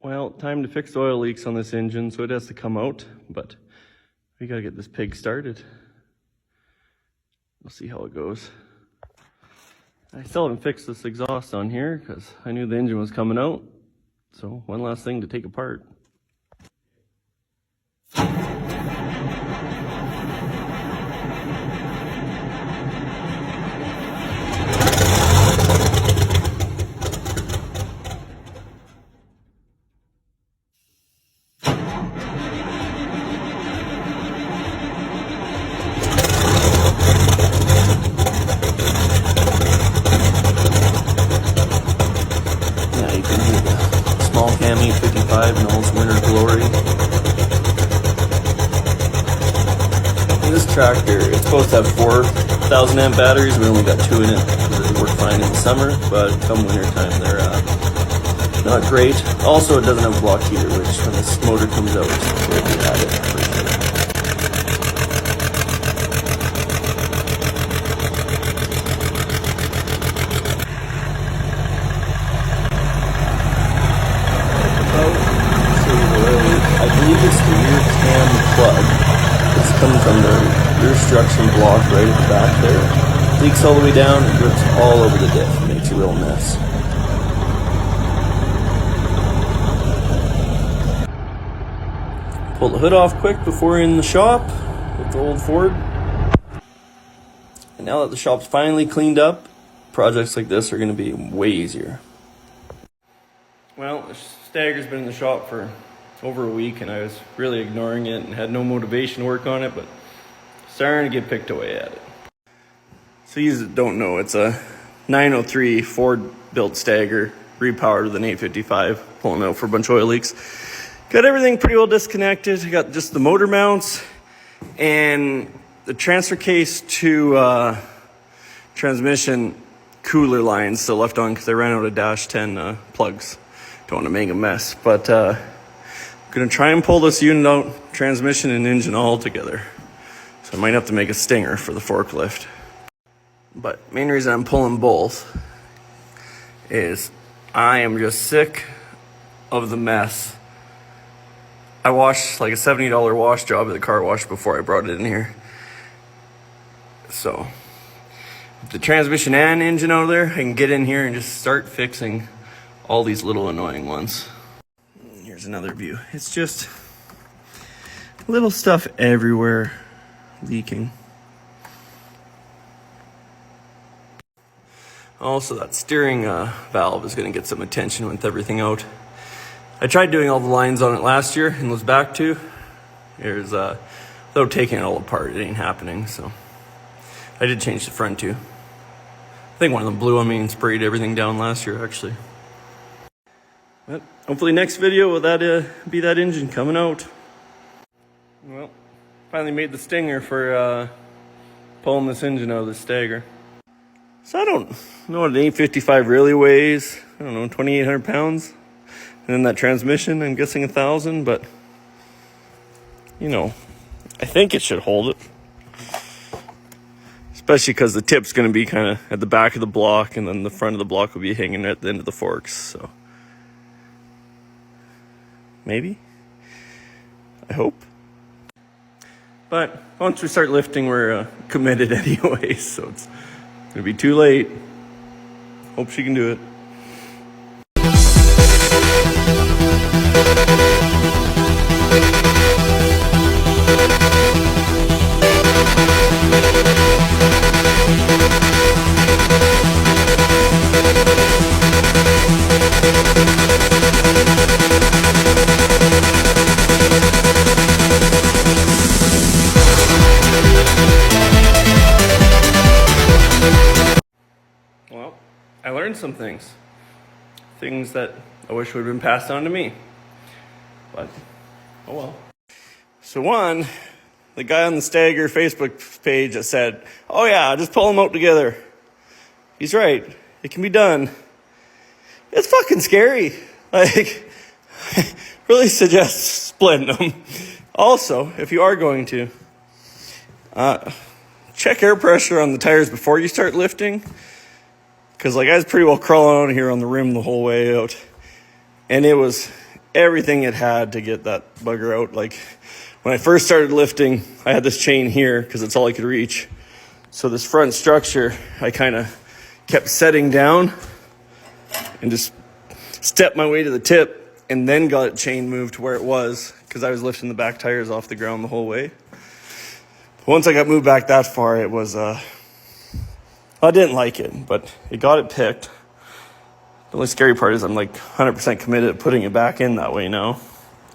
Well, time to fix the oil leaks on this engine, so it has to come out, but we gotta get this pig started. We'll see how it goes. I still haven't fixed this exhaust on here because I knew the engine was coming out. So one last thing to take apart. Cam 855 in all its winter glory. And this tractor, it's supposed to have 4,000 amp batteries. We only got 2 in it because they work fine in the summer, but come winter time they're not great. Also, it doesn't have a block heater, which when this motor comes out, we'll be at it for sure. I believe it's the rear cam plug. It's coming from the rear structure block right at the back there. Leaks all the way down and drips all over the diff. It makes a real mess. Pull the hood off quick before we're in the shop with the old Ford. And now that the shop's finally cleaned up, projects like this are going to be way easier. Well, the Steiger's been in the shop for over a week and I was really ignoring it and had no motivation to work on it, but starting to get picked away at it. So you don't know, it's a 903 Ford built Steiger, repowered with an 855, pulling out for a bunch of oil leaks. Got everything pretty well disconnected. I got just the motor mounts and the transfer case to transmission cooler lines still left on because I ran out of dash 10 plugs. Don't want to make a mess, but I'm gonna try and pull this unit out, transmission and engine all together. So I might have to make a stinger for the forklift. But main reason I'm pulling both is I am just sick of the mess. I washed like a $70 wash job at the car wash before I brought it in here. So with the transmission and engine out of there, I can get in here and just start fixing all these little annoying ones. Here's another view. It's just little stuff everywhere leaking. Also, that steering valve is going to get some attention with everything out. I tried doing all the lines on it last year and was back to. Without taking it all apart, it ain't happening. So I did change the front too. I think one of them blew on me and sprayed everything down last year actually. But hopefully next video will be that engine coming out. Well, finally made the stinger for pulling this engine out of the Steiger. So I don't know what an 855 really weighs. I don't know, 2,800 pounds. And then that transmission, I'm guessing 1,000, but you know, I think it should hold it. Especially because the tip's going to be kind of at the back of the block and then the front of the block will be hanging at the end of the forks, so. Maybe. I hope. But once we start lifting, we're committed anyway, so it's gonna be too late. Hope she can do it. Well, I learned some things that I wish would have been passed on to me, but oh well. So one, the guy on the Steiger Facebook page that said, oh yeah, just pull them out together. He's right, it can be done. It's fucking scary. Like, really suggest splitting them. Also, if you are going to, check air pressure on the tires before you start lifting. Because like I was pretty well crawling out of here on the rim the whole way out. And it was everything it had to get that bugger out. Like when I first started lifting, I had this chain here because it's all I could reach. So this front structure, I kind of kept setting down and just stepped my way to the tip and then got it chain moved to where it was because I was lifting the back tires off the ground the whole way. Once I got moved back that far, it was, I didn't like it, but it got it picked. The only scary part is I'm like 100% committed to putting it back in that way now,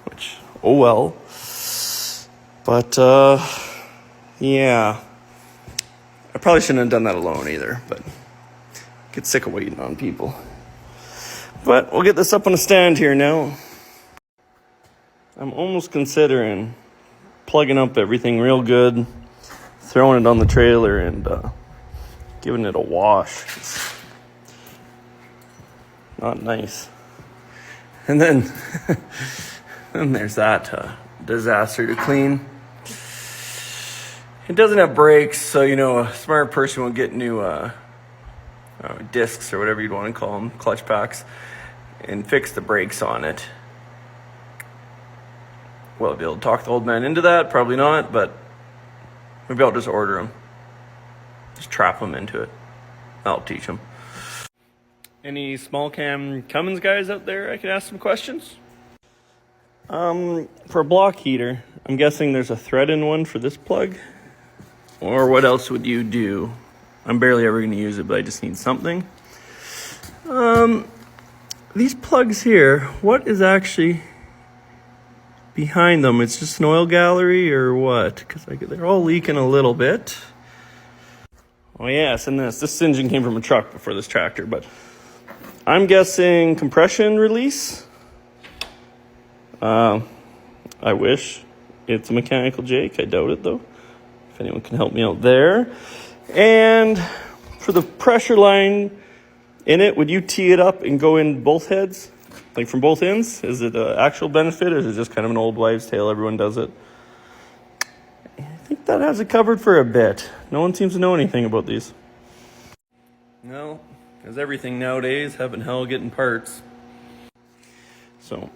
which, oh well. But, yeah. I probably shouldn't have done that alone either, but get sick of waiting on people. But we'll get this up on a stand here now. I'm almost considering plugging up everything real good, throwing it on the trailer, and giving it a wash. It's not nice. And then, then there's that disaster to clean. It doesn't have brakes, so a smart person will get new discs or whatever you'd want to call them, clutch packs, and fix the brakes on it. Will I be able to talk the old man into that? Probably not, but maybe I'll just order them. Just trap them into it. I'll teach them. Any small cam Cummins guys out there I could ask some questions? For a block heater, I'm guessing there's a thread in one for this plug. Or what else would you do? I'm barely ever going to use it, but I just need something. These plugs here, what is actually behind them? It's just an oil gallery or what? Because they're all leaking a little bit. Oh yes, and this engine came from a truck before this tractor, but I'm guessing compression release. I wish it's a mechanical Jake. I doubt it though. If anyone can help me out there. And for the pressure line in it, would you tee it up and go in both heads? Like from both ends? Is it an actual benefit or is it just kind of an old wives' tale? Everyone does it. I think that has it covered for a bit. No one seems to know anything about these. No, because everything nowadays having hell getting parts. So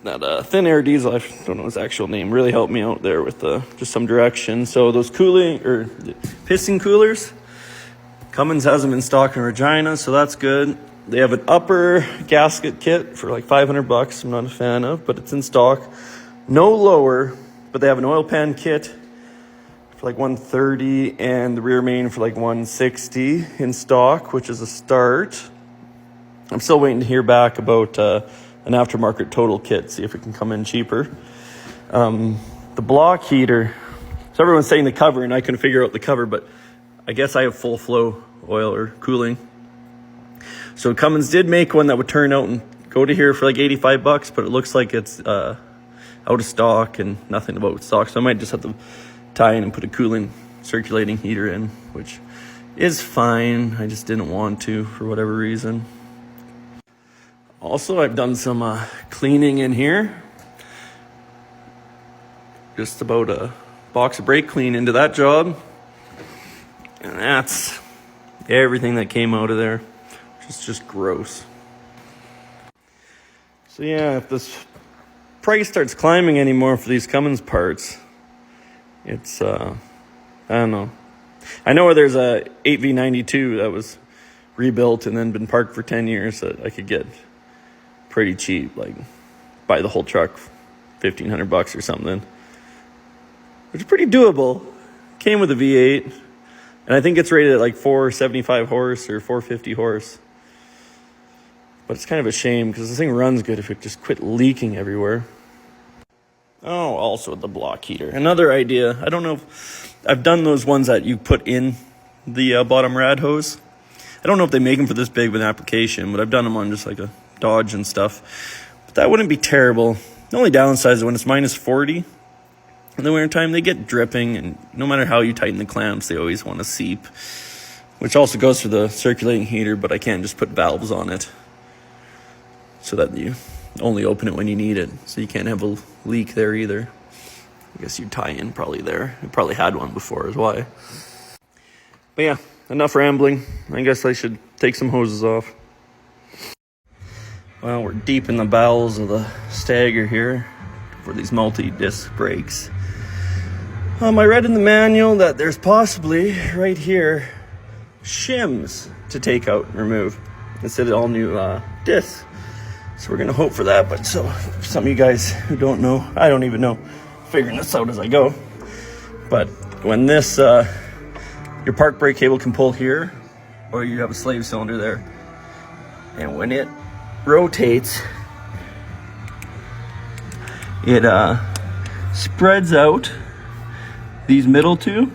that thin air diesel, I don't know his actual name, really helped me out there with just some direction. So those cooling or piston coolers, Cummins has them in stock in Regina, so that's good. They have an upper gasket kit for like $500. I'm not a fan of, but it's in stock. No lower, but they have an oil pan kit for like $130 and the rear main for like $160 in stock, which is a start. I'm still waiting to hear back about an aftermarket total kit, see if it can come in cheaper. The block heater, so everyone's saying the cover, and I couldn't figure out the cover, but I guess I have full flow oil or cooling. So Cummins did make one that would turn out and go to here for like $85, but it looks like it's out of stock and nothing about stock. So I might just have to tie in and put a cooling circulating heater in, which is fine. I just didn't want to for whatever reason. Also, I've done some cleaning in here. Just about a box of brake clean into that job. And that's everything that came out of there. It's just gross. So yeah, if this price starts climbing anymore for these Cummins parts, it's, I don't know. I know where there's a 8V92 that was rebuilt and then been parked for 10 years that I could get pretty cheap, like buy the whole truck, $1,500 or something, which is pretty doable. Came with a V8, and I think it's rated at like 475 horse or 450 horse. But it's kind of a shame because this thing runs good if it just quit leaking everywhere. Oh, also the block heater. Another idea. I don't know if I've done those ones that you put in the bottom rad hose. I don't know if they make them for this big of an application, but I've done them on just like a Dodge and stuff. But that wouldn't be terrible. The only downside is when it's minus 40 in the wintertime, they get dripping, and no matter how you tighten the clamps, they always want to seep, which also goes for the circulating heater, but I can't just put valves on it so that you only open it when you need it, so you can't have a leak there either. I guess you tie in probably there. You probably had one before is why. But yeah, enough rambling. I guess I should take some hoses off. Well, we're deep in the bowels of the Steiger here for these multi-disc brakes. I read in the manual that there's possibly, right here, shims to take out and remove instead of all new discs. So we're gonna hope for that, but so some of you guys who don't know, I don't even know, figuring this out as I go. But when this, your park brake cable can pull here, or you have a slave cylinder there, and when it rotates, it spreads out these middle two,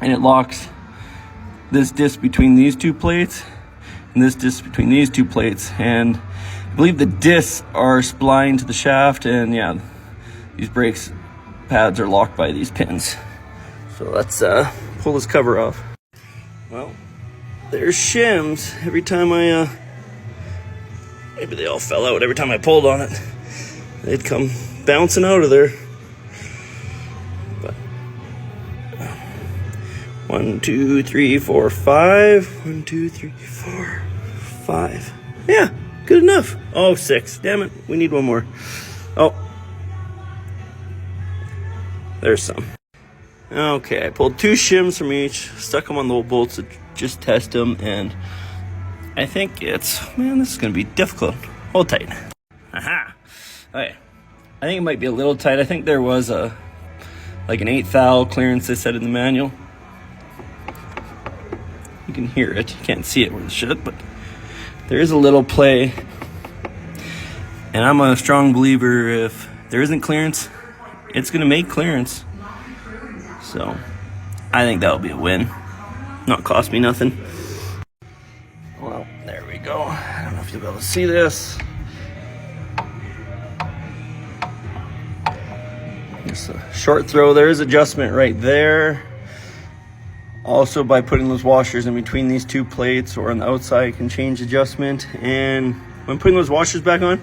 and it locks this disc between these two plates and this disc between these two plates. And I believe the discs are splined to the shaft, and yeah, these brakes pads are locked by these pins. So let's pull this cover off. Well, there's shims every time I maybe they all fell out every time I pulled on it. They'd come bouncing out of there. But 1, 2, 3, 4, 5. 1, 2, 3, 4, 5. Yeah, good enough. Oh, 6. Damn it, we need one more. Oh, there's some. Okay, I pulled 2 shims from each, stuck them on the bolts to just test them, and I think it's, man, this is gonna be difficult. Hold tight. Aha. Okay. I think it might be a little tight. I think there was like an 8th thou clearance they said in the manual. You can hear it. You can't see it where it should, but there is a little play. And I'm a strong believer if there isn't clearance, it's gonna make clearance. So I think that'll be a win. Not cost me nothing. Well, there we go. I don't know if you'll be able to see this. Just a short throw. There is adjustment right there. Also, by putting those washers in between these 2 plates or on the outside, you can change adjustment. And when putting those washers back on,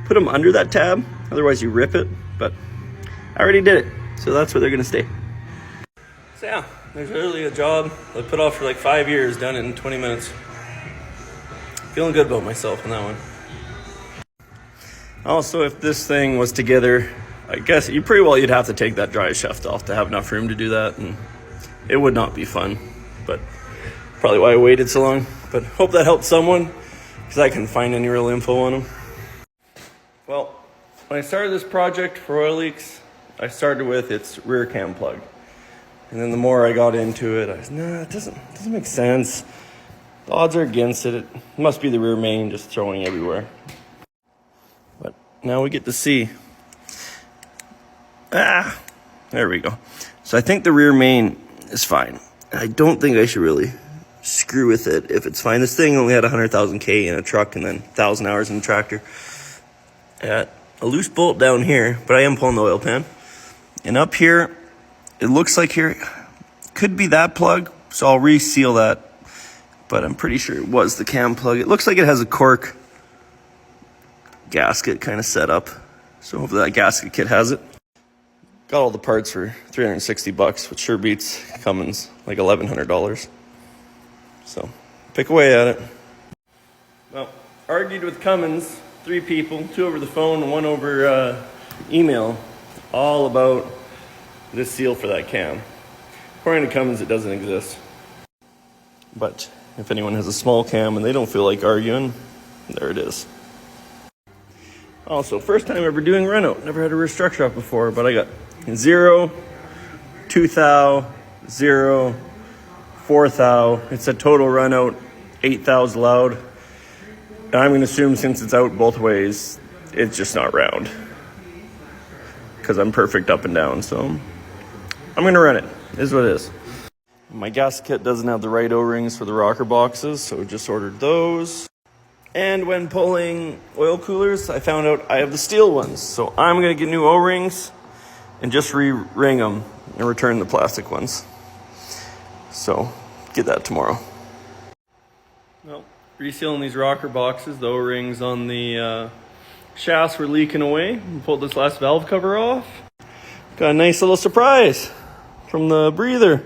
put them under that tab. Otherwise, you rip it. But I already did it, so that's where they're gonna stay. So yeah, there's really a job I put off for like 5 years, done it in 20 minutes. Feeling good about myself on that one. Also, if this thing was together, I guess you'd have to take that drive shaft off to have enough room to do that, and it would not be fun, but probably why I waited so long. But hope that helped someone, because I couldn't find any real info on them. Well, when I started this project for oil leaks, I started with its rear cam plug. And then the more I got into it, I was, nah, it doesn't make sense. The odds are against it. It must be the rear main just throwing everywhere. But now we get to see. There we go. So I think the rear main is fine. I don't think I should really screw with it if it's fine. This thing only had 100,000 K in a truck and then 1,000 hours in a tractor. I got a loose bolt down here, but I am pulling the oil pan. And up here, it looks like here could be that plug, so I'll reseal that. But I'm pretty sure it was the cam plug. It looks like it has a cork gasket kind of set up. So hopefully that gasket kit has it. Got all the parts for $360, which sure beats Cummins, like $1,100. So pick away at it. Well, argued with Cummins, 3 people, 2 over the phone and 1 over email, all about this seal for that cam. According to Cummins, it doesn't exist. But if anyone has a small cam and they don't feel like arguing, there it is. Also, first time ever doing run-out. Never had a rear structure off before, but I got 0, 2 thou, 0, 4 thou. It's a total run-out, 8 thous allowed. And I'm going to assume since it's out both ways, it's just not round. Because I'm perfect up and down, so I'm going to run it. It is what it is. My gas kit doesn't have the right O-rings for the rocker boxes, so just ordered those. And when pulling oil coolers, I found out I have the steel ones. So I'm going to get new O-rings and just re-ring them and return the plastic ones. So get that tomorrow. Well, resealing these rocker boxes, the O-rings on the shafts were leaking away. We pulled this last valve cover off. Got a nice little surprise from the breather.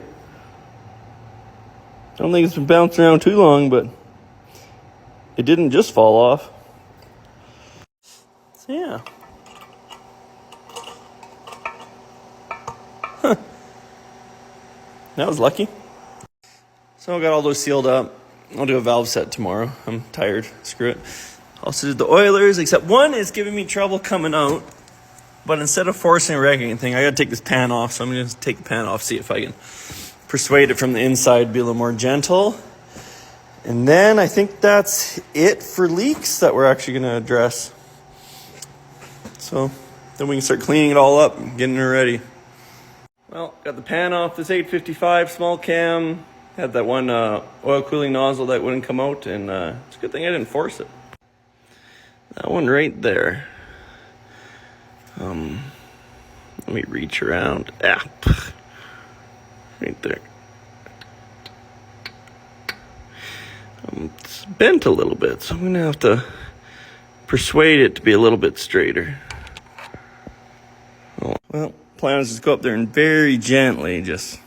I don't think it's been bouncing around too long, but it didn't just fall off. So yeah. That was lucky. So I got all those sealed up. I'll do a valve set tomorrow. I'm tired. Screw it. Also did the oilers, except one is giving me trouble coming out. But instead of forcing a wrecking thing, I gotta take this pan off. So I'm gonna take the pan off, see if I can persuade it from the inside, be a little more gentle. And then I think that's it for leaks that we're actually gonna address. So then we can start cleaning it all up and getting it ready. Well, got the pan off this 855 small cam. Had that one oil cooling nozzle that wouldn't come out, and it's a good thing I didn't force it. That one right there. Let me reach around. Right there. It's bent a little bit, so I'm gonna have to persuade it to be a little bit straighter. Oh, well, plan is just go up there and very gently just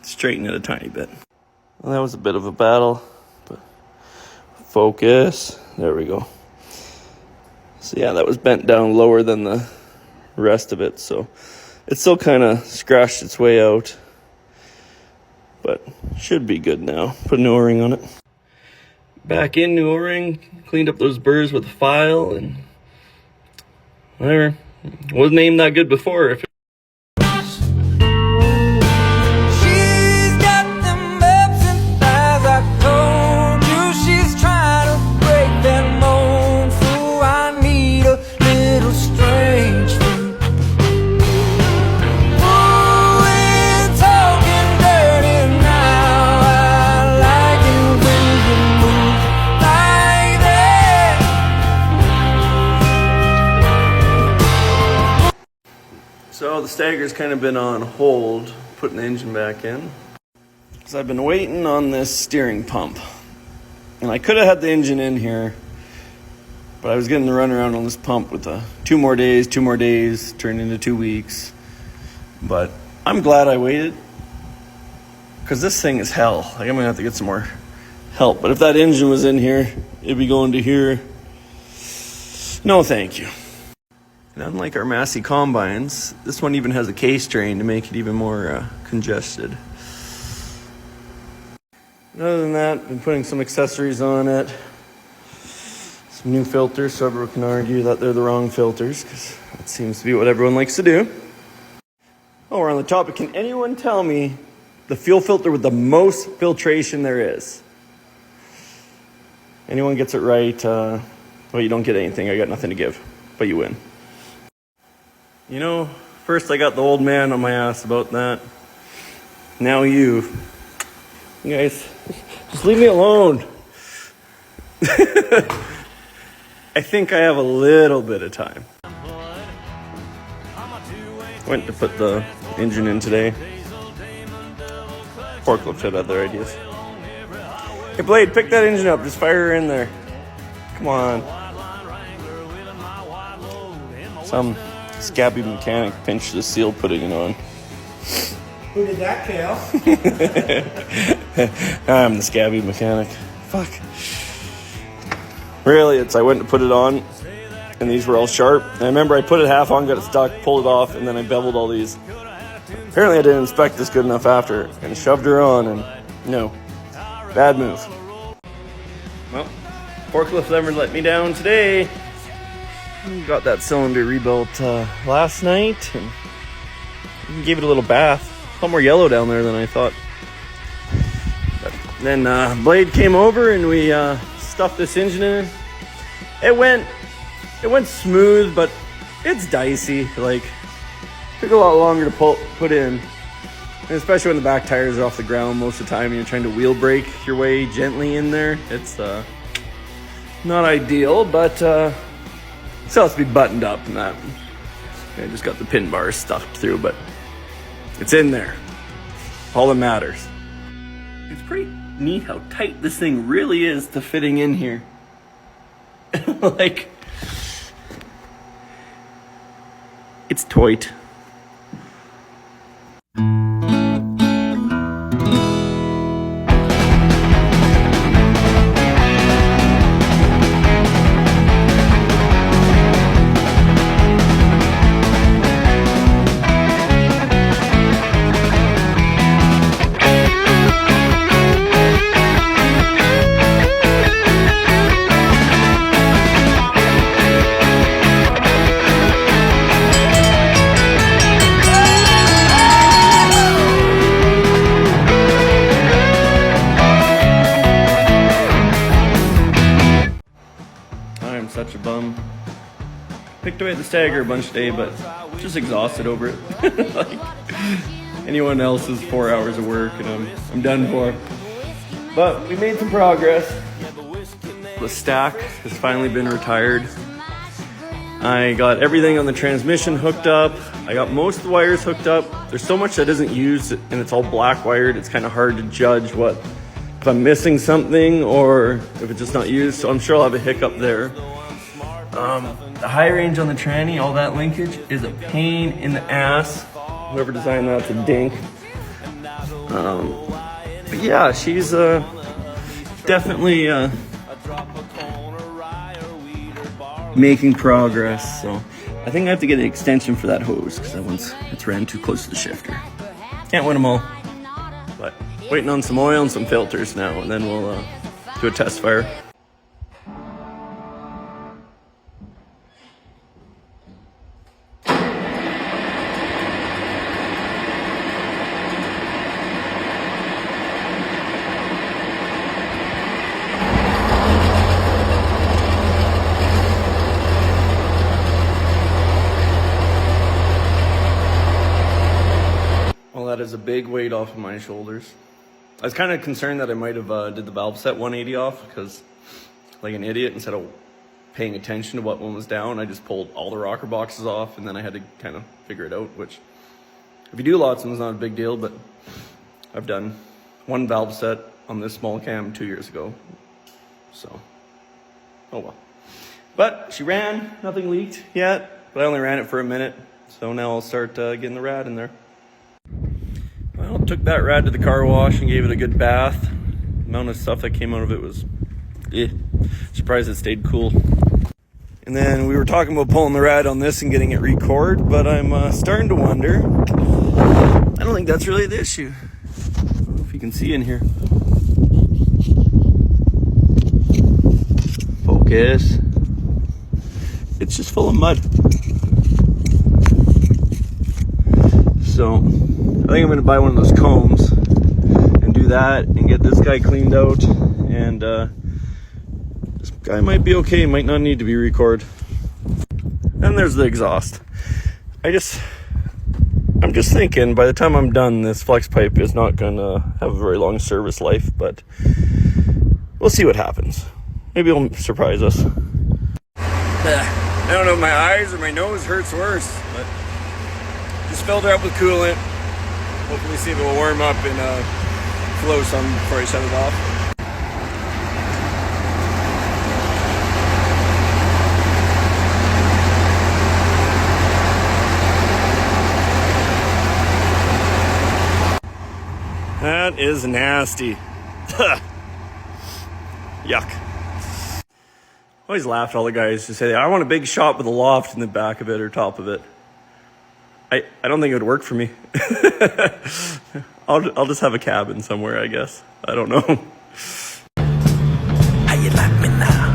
straighten it a tiny bit. Well, that was a bit of a battle, but focus. There we go. So yeah, that was bent down lower than the rest of it, so it still kind of scratched its way out, but should be good now. Put a new O-ring on it. Back in, new O-ring, cleaned up those burrs with a file, and whatever. Wasn't aimed that good before. If So the Steiger's kind of been on hold, putting the engine back in, because I've been waiting on this steering pump. And I could have had the engine in here, but I was getting the runaround on this pump with the 2 more days, turned into 2 weeks. But I'm glad I waited, because this thing is hell. Like, I'm going to have to get some more help. But if that engine was in here, it'd be going to here. No, thank you. And unlike our Massey combines, this one even has a case drain to make it even more congested. And other than that, been putting some accessories on it. Some new filters, so everyone can argue that they're the wrong filters, because that seems to be what everyone likes to do. Oh, we're on the topic. Can anyone tell me the fuel filter with the most filtration there is? Anyone gets it right, well, you don't get anything. I got nothing to give, but you win. You know, first I got the old man on my ass about that. Now you guys, just leave me alone. I think I have a little bit of time. Went to put the engine in today. Forklift had other ideas. Hey Blade, pick that engine up. Just fire her in there. Come on. Some scabby mechanic pinched the seal putting it on. Who did that, Kale? I'm the scabby mechanic. Fuck. Really, I went to put it on, and these were all sharp. And I remember I put it half on, got it stuck, pulled it off, and then I beveled all these. Apparently I didn't inspect this good enough after, and shoved her on, and no. Bad move. Well, forklift never let me down today. Got that cylinder rebuilt last night, and gave it a little bath. A lot more yellow down there than I thought. But then Blade came over, and we stuffed this engine in. It went smooth, but it's dicey. Like, took a lot longer to put in, and especially when the back tires are off the ground most of the time, and you're trying to wheel brake your way gently in there. It's not ideal, but still has to be buttoned up, and that I just got the pin bars stuffed through, but it's in there. All that matters. It's pretty neat how tight this thing really is to fitting in here. Like, it's tight. picked away at the Steiger a bunch today, but just exhausted over it. Like anyone else's 4 hours of work, and I'm done for. But we made some progress. The stack has finally been retired. I got everything on the transmission hooked up. I got most of the wires hooked up. There's so much that isn't used, and it's all black wired. It's kind of hard to judge if I'm missing something or if it's just not used. So I'm sure I'll have a hiccup there. The high range on the tranny, all that linkage is a pain in the ass. Whoever designed that's a dink. But yeah, she's definitely making progress. So I think I have to get an extension for that hose because it's ran too close to the shifter. Can't win them all, but waiting on some oil and some filters now, and then we'll do a test fire. That is a big weight off of my shoulders. I was kind of concerned that I might have did the valve set 180 off because, like an idiot, instead of paying attention to what one was down, I just pulled all the rocker boxes off, and then I had to kind of figure it out, which if you do lots of them, it's not a big deal, but I've done one valve set on this small cam 2 years ago, so oh well. But she ran, nothing leaked yet, but I only ran it for a minute, so now I'll start getting the rad in there. Well, took that rad to the car wash and gave it a good bath. The amount of stuff that came out of it was, surprised it stayed cool. And then we were talking about pulling the rad on this and getting it record, but I'm starting to wonder. I don't think that's really the issue. I don't know if you can see in here. Focus. It's just full of mud. So I think I'm gonna buy one of those combs and do that and get this guy cleaned out, and this guy might be okay, might not need to be recorded. And there's the exhaust. I'm just thinking by the time I'm done, this flex pipe is not gonna have a very long service life, but we'll see what happens. Maybe it'll surprise us. I don't know if my eyes or my nose hurts worse, but just filled her up with coolant. Hopefully see if it will warm up and flow some before I shut it off. That is nasty. Yuck. I always laugh at all the guys who say, I want a big shop with a loft in the back of it or top of it. I don't think it would work for me. I'll just have a cabin somewhere, I guess. I don't know. How you like me now?